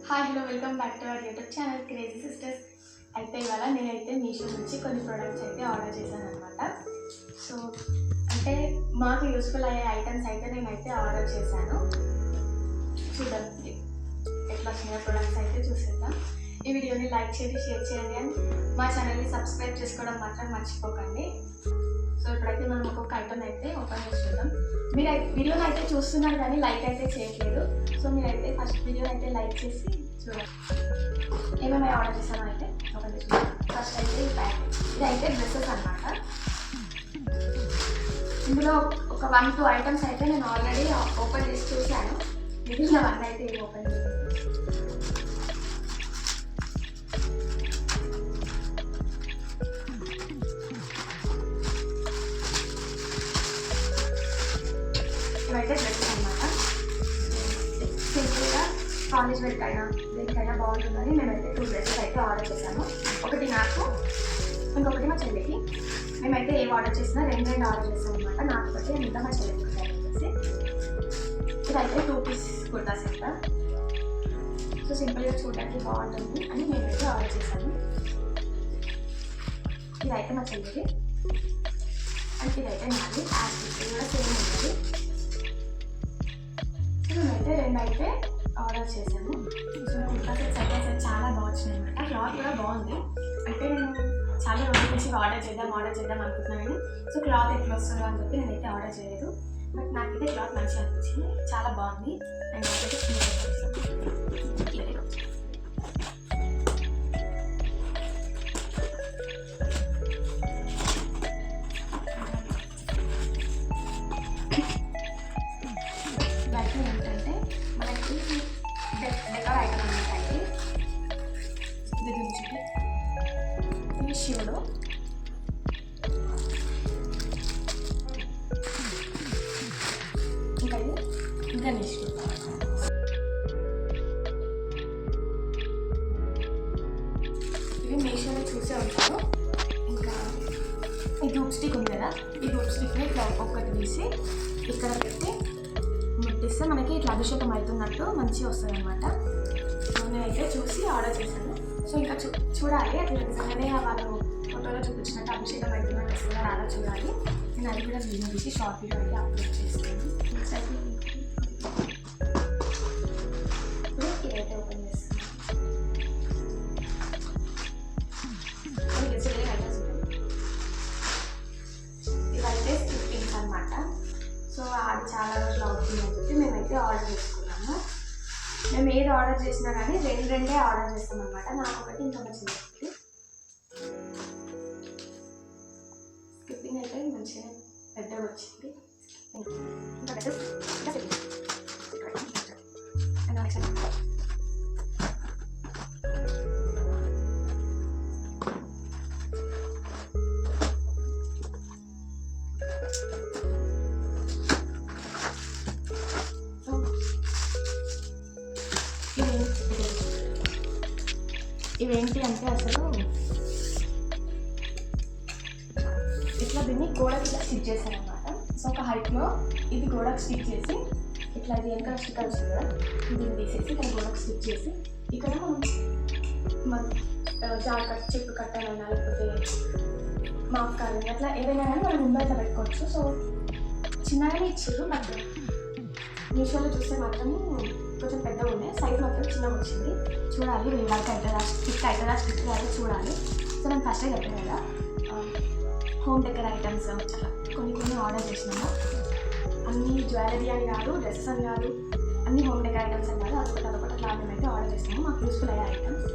Hi hello welcome back to our YouTube channel crazy sisters. అయితే ఇవాళ నేనైతే మీషో నుంచి కొన్ని ప్రోడక్ట్స్ అయితే ఆర్డర్ చేశాను అనమాట. సో అంటే మాకు యూస్ఫుల్ అయ్యే ఐటమ్స్ అయితే నేనైతే ఆర్డర్ చేశాను. చూడండి ఎట్లా వచ్చిన ప్రోడక్ట్స్ అయితే చూసేద్దాం. ఈ వీడియోని లైక్ చేయండి, షేర్ చేయండి అండ్ మా ఛానల్ని సబ్స్క్రైబ్ చేసుకోవడం మాత్రం మర్చిపోకండి. సో ఇప్పుడైతే మనం ఒక్కొక్క ఐటమ్ అయితే ఓపెన్ చేసి చూద్దాం. మీరు వీడియోని అయితే చూస్తున్నారు కానీ లైక్ అయితే చేయట్లేదు. సో మీరైతే ఫస్ట్ వీడియో అయితే లైక్ చేసి చూడండి. ఏమేమి ఆర్డర్ చేశానో అయితే ఓపెన్ చేసి ఫస్ట్ అయితే ఈ ప్యాకెట్. ఇది అయితే డ్రెస్సెస్ అన్నమాట. ఇందులో ఒక 1-2 ఐటమ్స్ అయితే నేను ఆల్రెడీ ఓపెన్ చేసి చూశాను. మిగిలిన 1 అయితే ఏమి ఓపెన్ చేశాను. ఇవైతే డ్రెస్సెస్ అనమాట. సింపుల్గా కాలేజ్ వేర్కి అయినా దేనికైనా బాగుంటుందని నేనైతే 2 డ్రెస్సెస్ అయితే ఆర్డర్ చేశాను. ఒకటి నాకు, ఇంకొకటి మా చెల్లికి. మేమైతే ఏం ఆర్డర్ చేసినా 2 ఆర్డర్ చేస్తాం అనమాట. నాకు ఒకటి మిగతా మా చెల్లికి వచ్చేసి ఇదైతే 2 పీస్ కుర్తా సెట్. సో సింపుల్గా చూడడానికి బాగుంటుంది అని మేమైతే ఆర్డర్ చేశాను. ఇదైతే మా చెల్లికి అండ్ ఇదైతే నాది. ఇది కూడా సేమ్ ఉంటుంది. నేనైతే 2 అయితే ఆర్డర్ చేశాను. సో కుర్తా సెట్స్ అయితే చాలా బాగున్నాయి అనమాట. క్లాత్ కూడా బాగుంది. అంటే నేను చాలా రోజుల నుంచి ఆర్డర్ చేద్దాం అనుకుంటున్నాను కానీ సో క్లాత్ ఎట్లా వస్తుందో అని చెప్పి నేనైతే ఆర్డర్ చేయలేదు. బట్ నాకైతే క్లాత్ మంచిగా అనిపించింది, చాలా బాగుంది. అండ్ నాకైతే ఏంటంటే మనకి డెకర్ ఐటమ్ అనమాట. ఇది గురించి ఇది శివుడు. ఇంకా ఇది గణేశుడు. ఇవి మీషోలో చూసే ఉంటారు. ఇంకా ఈ ధూప్ స్టిక్ ఉంది కదా, ఈ ధూప్ స్టిక్ని ఇట్లా ఒక్కొక్కటి తీసి ఇక్కడ పెట్టి ముట్టిస్తే మనకి ఇట్లా అభిషేకం అవుతున్నట్టు మంచిగా వస్తుంది అనమాట. నేనైతే చూసి ఆర్డర్ చేశాను. సో ఇంకా చూడాలి అట్లా నిజంగానే వాళ్ళు ఫోటోలో చూపించినట్టు అభిషేకం అవుతున్నట్టు వస్తుందని అలా చూడాలి. నేను అది కూడా వీడియో తీసి షార్ట్ వీడియో అయితే అప్లోడ్ చేస్తాను. ఇప్పుడు ఇదైతే ఓపెన్ చేస్తాను. ఇవైతే స్టిప్పింగ్స్ అనమాట. సో అది చాలా రోజులు అవుతుంది అని చెప్పి మేమైతే ఆర్డర్ చేసుకున్నాము. మేము ఏది ఆర్డర్ చేసినా కానీ 2 ఆర్డర్ చేస్తాం అనమాట. నాకు ఒకటి, ఇంకా మంచిది. స్కిప్పింగ్ అయితే మంచిగా పెద్దగా వచ్చింది. ఇవేంటి అంటే అసలు ఇట్లా దీన్ని గోడకి ఇట్లా స్టిచ్ చేశాను అనమాట. సో ఒక హైట్లో ఇది గోడకు స్టిచ్ చేసి ఇట్లా ఇది వెనక స్టిక్కర్ వచ్చింది కదా, దీన్ని తీసేసి ఇక్కడ గోడకు స్టిచ్ చేసి ఇక్కడ మన జార్ కట్, చెట్టు కట్టాలన్నా లేకపోతే మాఫ్ కాలని అట్లా ఏదైనా కానీ మనం ముందు అయితే పెట్టుకోవచ్చు. సో చిన్నగానే ఇచ్చారు. బట్ మీషోలో చూస్తే మాత్రం కొంచెం పెద్దగా ఉన్నాయి. సైజ్ మాత్రం చిన్నగా వచ్చింది. చూడాలి వర్క్ అవుతుందా, స్టిక్ అవుతుందా, స్టిక్ కాదు చూడాలి. సో నేను ఫస్టే చెప్పాను కదా, హోమ్ డెకర్ ఐటమ్స్ అట్లా కొన్ని ఆర్డర్ చేసినాము. అన్ని జ్యువెలరీ అని కాదు, డ్రెస్సెస్ అని కాదు, అన్ని హోమ్ డెకర్ ఐటమ్స్ అని కాదు, అదొకటి అట్లా మేమైతే ఆర్డర్ చేస్తాము. మాకు యూస్ఫుల్ అయ్యే ఐటమ్స్.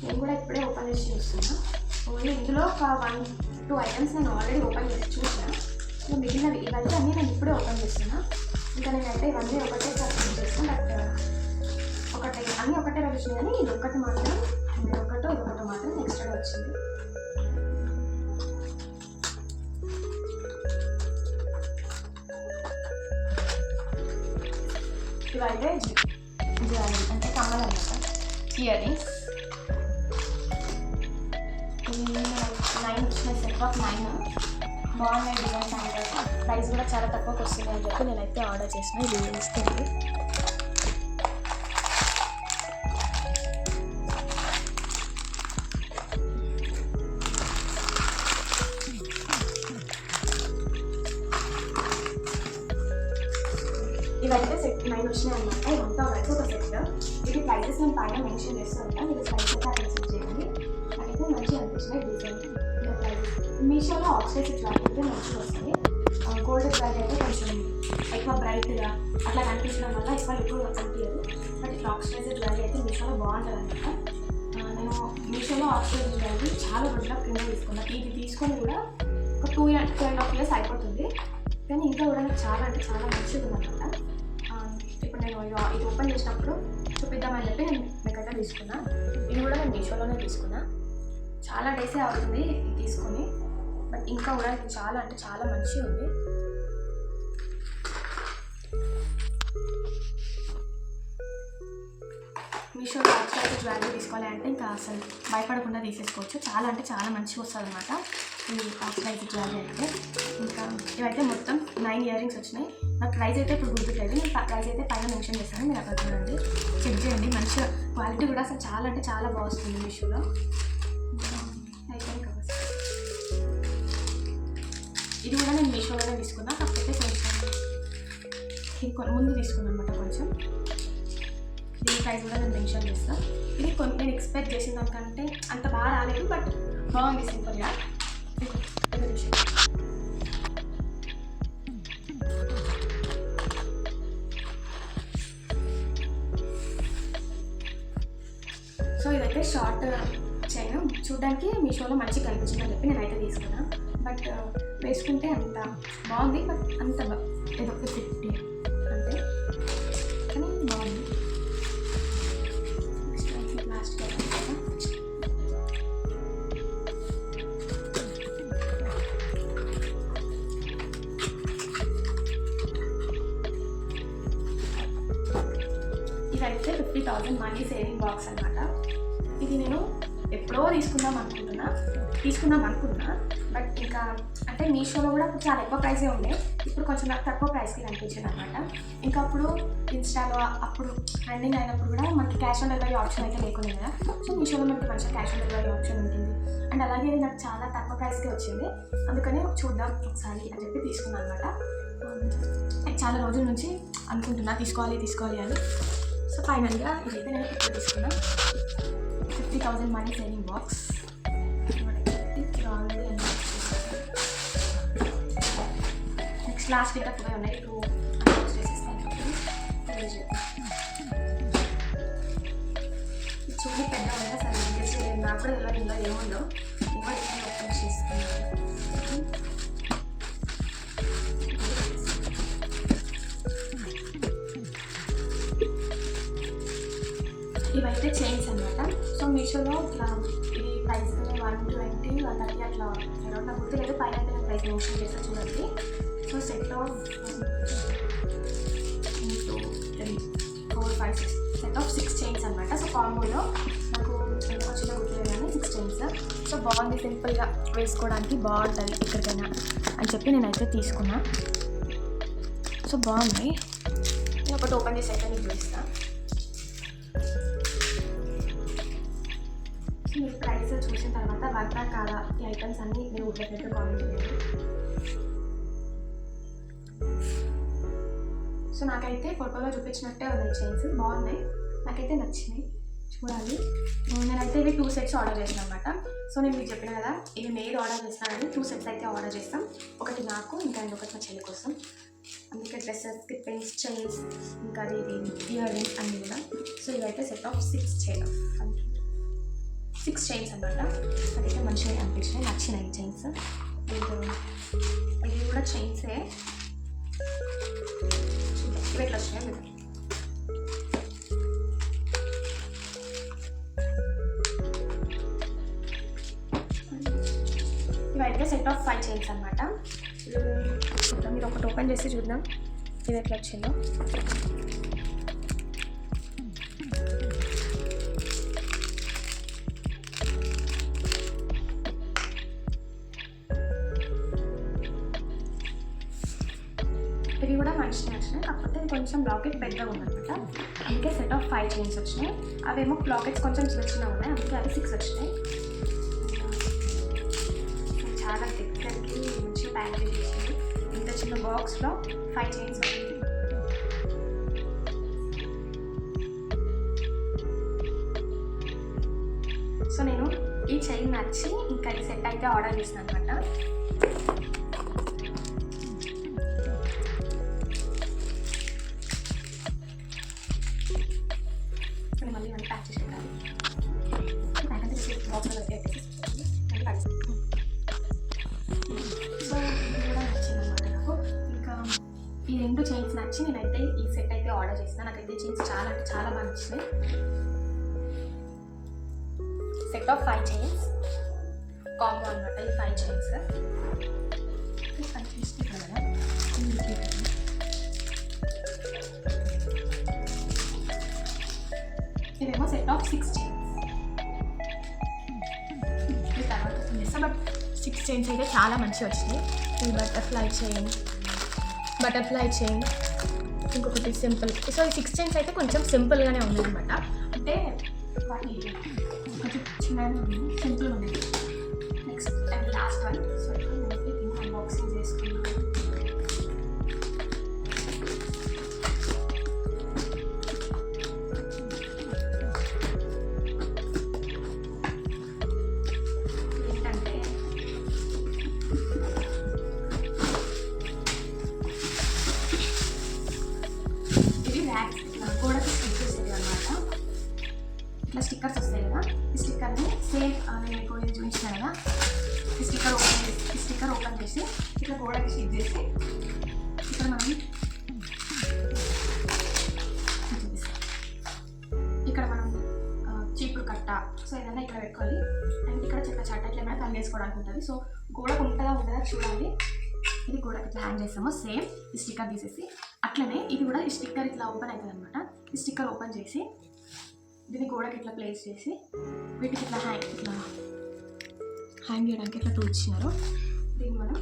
నేను కూడా ఇప్పుడే ఓపెన్ చేసి చూస్తున్నా. ఓన్లీ ఇందులో ఒక 1-2 ఐటమ్స్ నేను ఆల్రెడీ ఓపెన్ చేసి చూసాను. సో మిగిలినవి ఇవైతే అన్నీ నేను ఇప్పుడే ఓపెన్ చేస్తున్నా. ఇంకా నేనైతే ఇవన్నీ ఒకటే ఓపెన్ చేస్తాను. బట్ అన్నీ ఒకటే వచ్చింది కానీ ఇదొకటి మాత్రం ఇదొకటో మాత్రం ఎక్స్ట్రా వచ్చింది. ఇవైతే జ్యువెలరీ అంటే కమ్మలు అనమాట. Ear rings. ఇది 9 ఇచ్చిన సెట్ ఆఫ్ 9. బాగున్నాయి డిజైన్స్ అంటారు. ప్రైస్ కూడా చాలా తక్కువకి వస్తుంది అని చెప్పి నేనైతే ఆర్డర్ చేసిన. ఇది ఇస్తుంది. ఇవైతే సెట్ 9 వచ్చినాయి అనమాట. ఇవంతా కలిసి ఒక సెట్. ఇది ప్రైజెస్ నేను పైన మెన్షన్ చేస్తూ ఉంటాను. ఇది ప్రైస్ అయితే అక్కడ సెట్ చేయండి. నాకైతే మంచిగా అనిపించినాయి డిజైన్. ఇలా ప్రైజెస్ మీషోలో ఆక్సిడైజ్ జ్యువెలరీ అయితే మంచిగా వస్తుంది. గోల్డ్ జ్యువెలరీ అయితే కొంచెం ఎక్కువ బ్రైట్గా అట్లా కనిపించడం వల్ల ఎక్కువ కనిపించదు. బట్ ఇట్లా ఆక్సిడైజ్ జ్యువెలరీ అయితే మీషోలో బాగుంటుంది అనమాట. నేను మీషోలో ఆక్సిడైజ్ జ్యువెలరీ చాలా రోజుల క్రింద తీసుకున్నాను. ఇది తీసుకొని కూడా ఒక 2.5 years అయిపోతుంది. కానీ ఇంకా కూడా నాకు చాలా అంటే చాలా మంచిగా ఉందన్నమాట. ఇప్పుడు నేను ఇది ఓపెన్ చేసినప్పుడు చూపిద్దామని చెప్పి నేను మీకైతే తీసుకున్నా. ఇది కూడా నేను మీషోలోనే తీసుకున్నా. చాలా డేసే అవుతుంది ఇది తీసుకొని. బట్ ఇంకా కూడా ఇది చాలా అంటే చాలా మంచిగా ఉంది. మీషోలో ఆక్సిడైజ్ జ్యువెలరీ తీసుకోవాలి అంటే ఇంకా అసలు భయపడకుండా తీసేసుకోవచ్చు. చాలా అంటే చాలా మంచిగా వస్తుంది అనమాట ఈ ఆక్సిడైజ్ జ్యువెలరీ అయితే. ఇంకా ఇవైతే మొత్తం 9 ఇయరింగ్స్ వచ్చినాయి. నాకు ప్రైస్ అయితే ఇప్పుడు గుర్తులేదు. నేను ప్రైస్ అయితే పైన మెన్షన్ చేస్తాను. మీరు అక్కడ చూడండి, చెక్ చేయండి. మంచిగా క్వాలిటీ కూడా అసలు చాలా అంటే చాలా బాగుంటుంది మీషోలో. అయితే ఇది కూడా నేను మీషోలోనే తీసుకున్నా. కాకపోతే కొంచెం ఇది ముందు తీసుకున్నాను అనమాట. కొంచెం దీని ప్రైస్ కూడా నేను మెన్షన్ చేస్తాను. ఇది నేను ఎక్స్పెక్ట్ చేసిన దానికంటే అంత బాగా రాలేదు. బట్ బాగుంది సింపుల్గా. సో ఇదైతే షార్ట్ చైన్. చూడడానికి మీషోలో మంచిగా కనిపించిందని చెప్పి నేనైతే తీసుకున్నాను. బట్ వేసుకుంటే అంత బాగుంది. బట్ అంత ఏదో 50 అంటే కానీ బాగుంది. లాస్ట్ ఇదైతే 50,000 మనీ సేవింగ్ బాక్స్ అనమాట. ఇది నేను ఎప్పుడో తీసుకుందాం అనుకున్నా. బట్ ఇంకా అంటే మీషోలో కూడా చాలా ఎక్కువ ప్రైసే ఉండే. ఇప్పుడు కొంచెం నాకు తక్కువ ప్రైస్కి కనిపించింది అనమాట. ఇంకా అప్పుడు ఇన్స్టాలో అప్పుడు ట్రెండింగ్ అయినప్పుడు కూడా మనకి క్యాష్ ఆన్ డెలివరీ ఆప్షన్ అయితే లేకుండా కదా. సో మీషోలో మనకి మంచిగా క్యాష్ ఆన్ డెలివరీ ఆప్షన్ ఉంటుంది. అండ్ అలాగే ఇది నాకు చాలా తక్కువ ప్రైస్కే వచ్చింది. అందుకని చూద్దాం ఒకసారి అని చెప్పి తీసుకున్నాను అనమాట. చాలా రోజుల నుంచి అనుకుంటున్నా తీసుకోవాలి అని. సో ఫైనల్గా ఇదైతే నేను ఇప్పుడు తీసుకున్నా. 50,000 money saving box. Next last ఇంకా 2 ఉన్నాయి. 2 చూడండి పెద్ద ఉందా సరే నాకు కూడా ఇలా ఇందులో ఏముందో ఇంకా ఓపెన్ చేసుకున్నాను. ఇవైతే చైన్స్ అనమాట. సో మీషోలో ఇట్లా ఇది ప్రైస్ 120, 130 అట్లా అరౌండ్ నాకు గుర్తులేదు. పైన అయితే నేను ప్రైస్ మెన్షన్ చేస్తాను చూడండి. So set of 2, 3, 4, 5, 6 set of 6 chains అనమాట. సో కాంబోలో నాకు ఎంత వచ్చిందో గుర్తులేదు కానీ 6 చైన్స్. సో బాగుంది, సింపుల్గా వేసుకోవడానికి బాగుంటుంది ఎక్కడికైనా అని చెప్పి నేనైతే తీసుకున్నా. సో బాగుంది. నేను ఒకటి ఓపెన్ చేసి అయితే మీకు చూపిస్తాను. మీరు ప్రైస్ చూసిన తర్వాత వర్తా కాదా ఈ ఐటమ్స్ అన్నీ మీరు డెఫినెట్గా కామెంట్ చేయండి. సో నాకైతే ఫోటోలో చూపించినట్టే ఉన్నాయి చైన్స్, బాగున్నాయి, నాకైతే నచ్చినాయి. చూడాలి. నేనైతే ఇవి 2 sets ఆర్డర్ చేసాను అనమాట. సో నేను మీకు చెప్పిన కదా ఇవి నేను ఆర్డర్ చేస్తానని 2 sets అయితే ఆర్డర్ చేస్తాం. ఒకటి నాకు, ఇంకా ఇంకొకటి మా చెల్లి కోసం. అందుకే డ్రెస్సెస్, క్లిప్పింగ్స్, చైన్స్, ఇంకా అది ఇయర్ రింగ్స్ అన్నీ కూడా. సో ఇవైతే సెట్ ఆఫ్ 6 చైన్స్ అనమాట. అదైతే మంచిగా అనిపించినాయి, నచ్చినాయి చైన్స్. ఇది కూడా చైన్సే. ఇవి ఎట్లా వచ్చినాయి మీరు ఇవైతే సెట్ ఆఫ్ 5 చైన్స్ అనమాట. మీరు ఒకటి ఓపెన్ చేసి చూద్దాం ఇది ఎట్లా వచ్చిందో. ఇవి కూడా మంచిగా వచ్చినాయి, కాకపోతే ఇది కొంచెం లాకెట్ పెద్దగా ఉందన్నమాట. అందుకే సెట్ ఆఫ్ 5 చైన్స్ వచ్చినాయి. అవేమో లాకెట్స్ కొంచెం చిన్న చిన్నగా ఉన్నాయి, అందుకే అవి 6 వచ్చినాయి. చాలా దగ్గరికి మంచిగా ప్యాకేజ్ చేసింది. ఇంత చిన్న బాక్స్లో 5 చైన్స్ వచ్చింది. సో నేను ఈ చైన్ నచ్చి ఇంకా ఈ సెట్ అయితే ఆర్డర్ చేసినాను అనమాట. మళ్ళీ మళ్ళీ ప్యాక్ చేసి పెట్టాలి. సో ఇది కూడా నచ్చిందన్నమాట నాకు. ఇంకా ఈ 2 చైన్స్ నచ్చి నేనైతే ఈ సెట్ అయితే ఆర్డర్ చేసిన. నాకైతే చైన్స్ చాలా అంటే చాలా బాగా నచ్చినాయి. సెట్ ఆఫ్ 5 చైన్స్ కాంబో అనమాట. ఈ 5 చైన్స్ కదా, ఇదేమో సెట్ ఆఫ్ 6 చైన్స్. ఇది తర్వాత చేస్తా, బట్ 6 చైన్స్ అయితే చాలా మంచిగా వచ్చినాయి. ఈ బటర్ఫ్లై చైన్ ఇంకొకటి సింపుల్. సో ఈ 6 చైన్స్ అయితే కొంచెం సింపుల్గానే ఉన్నాయన్నమాట. అంటే వాటి కొంచెం చిన్నగా ఉంది, సింపుల్ ఉంది. Next and last one. So ఇప్పుడు నేను దీన్ని అన్బాక్సింగ్ చేసుకున్నాను. ఏంటంటే ఇది ర్యాక్స్ కూడా స్టిక్ చేసేది అనమాట. ఇట్లా స్టిక్కర్స్ వస్తాయి కదా, ఈ స్టిక్కర్ని సేమ్ నేను ఎక్కువ చూపించాను కదా, ఈ స్టిక్కర్ ఓపెన్ చేసి ఇట్లా గోడకి స్టిక్ చేసి ఇక్కడ మనం చూపిస్తాం. ఇక్కడ మనం చీపురు కట్ట సో ఏదైనా ఇక్కడ పెట్టుకోవాలి. అండ్ ఇక్కడ చెత్త చట్ట ఇట్లా ఏమైనా తల్లేసుకోవడానికి ఉంటుంది. సో గోడకు ఉంటుందా చూడాలి. ఇది గోడకి ఇట్లా హ్యాంగ్ చేస్తాము. సేమ్ ఈ స్టిక్కర్ తీసేసి అట్లనే ఇది కూడా ఈ స్టిక్కర్ ఇట్లా ఓపెన్ అవుతుంది అనమాట. ఈ స్టిక్కర్ ఓపెన్ చేసి దీన్ని గోడకి ఇట్లా ప్లేస్ చేసి వీటికి ఇట్లా హ్యాంగ్ చేయడానికి ఇట్లా టూల్ ఇచ్చినారు. దీన్ని మనం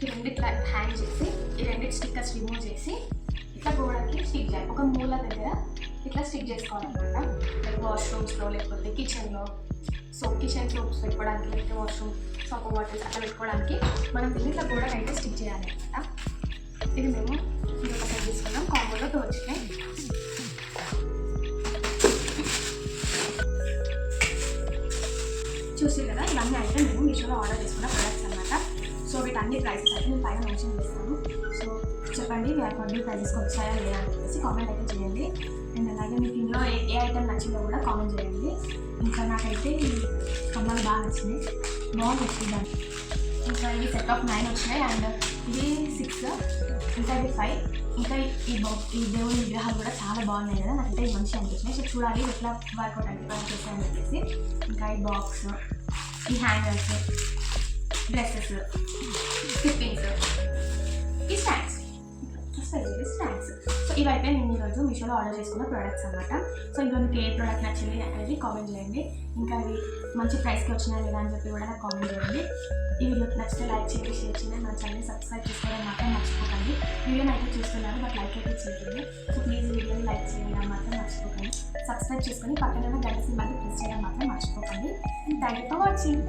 ఈ 2 ఇట్లా హ్యాంగ్ చేసి ఈ 2 స్టిక్కర్స్ రిమూవ్ చేసి ఇట్లా గోడకి స్టిక్ చేయాలి. ఒక మూల దగ్గర ఇట్లా స్టిక్ చేసుకోవాలన్నమాట. లైక్ వాష్రూమ్స్లో లేకపోతే కిచెన్లో, సో కిచెన్ సోప్స్ పెట్టుకోవడానికి లేకపోతే వాష్రూమ్ సోప్ బాటిల్స్ అట్లా పెట్టుకోవడానికి మనం దీన్ని ఇట్లా గోడకి అయితే స్టిక్ చేయాలి అనమాట. ఇది మేము ఇంకొక సెట్ తీసుకున్నాం. కాంబోలో 2 వచ్చినాయి. చూసి కదా, ఇవన్నీ అయితే మేము మీషోలో ఆర్డర్ చేసుకున్న ప్రొడక్ట్స్ అనమాట. సో వీటన్ని ప్రైసెస్ అయితే నేను పైన మెన్షన్ చేస్తాను. సో చెప్పండి మీ అకౌంట్లో ప్రైజెస్కి వచ్చాయా లేదా అని చెప్పేసి కామెంట్ అయితే చేయండి. అండ్ అలాగే మీకు ఇందులో ఏ ఐటమ్ నచ్చిందో కూడా కామెంట్ చేయండి. ఇంకా నాకైతే ఈ కమ్మలు బాగా నచ్చినాయి, బాగుంది వచ్చిందండి. ఇంకా ఇవి సెట్ ఆఫ్ 9 వచ్చినాయి. అండ్ ఇది 6, ఇంకా ఇది 5. ఇంకా ఈ దేవుని విగ్రహాలు కూడా చాలా బాగున్నాయి కదా, నాకైతే ఇది మంచిగా అనిపించినాయి. సో చూడాలి ఎట్లా వర్కౌట్ అంటే వర్క్ చేస్తాయని చెప్పేసి. ఇంకా ఈ బాక్స్, ఈ హ్యాంగర్స్, డ్రెస్సెస్, స్కిప్పింగ్స్, ఈ స్నాక్స్ స్నాక్స్. సో ఇవైతే నేను ఈరోజు మీషోలో ఆర్డర్ చేసుకున్న ప్రోడక్ట్స్ అనమాట. సో ఇందులో మీకు ఏ ప్రోడక్ట్ నచ్చింది అనేది కామెంట్ చేయండి. ఇంకా ఇవి మంచి ప్రైస్కి వచ్చినా లేదా అని చెప్పి కూడా నాకు కామెంట్ చేయండి. ఈ వీడియోకి నచ్చితే లైక్ చేయండి, షేర్ చేయండి, నా ఛానల్ని సబ్స్క్రైబ్ చేసుకోవడం మాత్రం మర్చిపోకండి. వీడియోని అయితే చూస్తున్నారు బట్ లైక్ అయితే చేయకండి. సో ప్లీజ్ ఈ వీడియోని లైక్ చేయడం మాత్రం మర్చిపోకండి. సబ్స్క్రైబ్ చేసుకొని పక్కన గంట సింబల్ని ప్రెస్ చేయడం మాత్రం మర్చిపోకండి. Thank you for watching.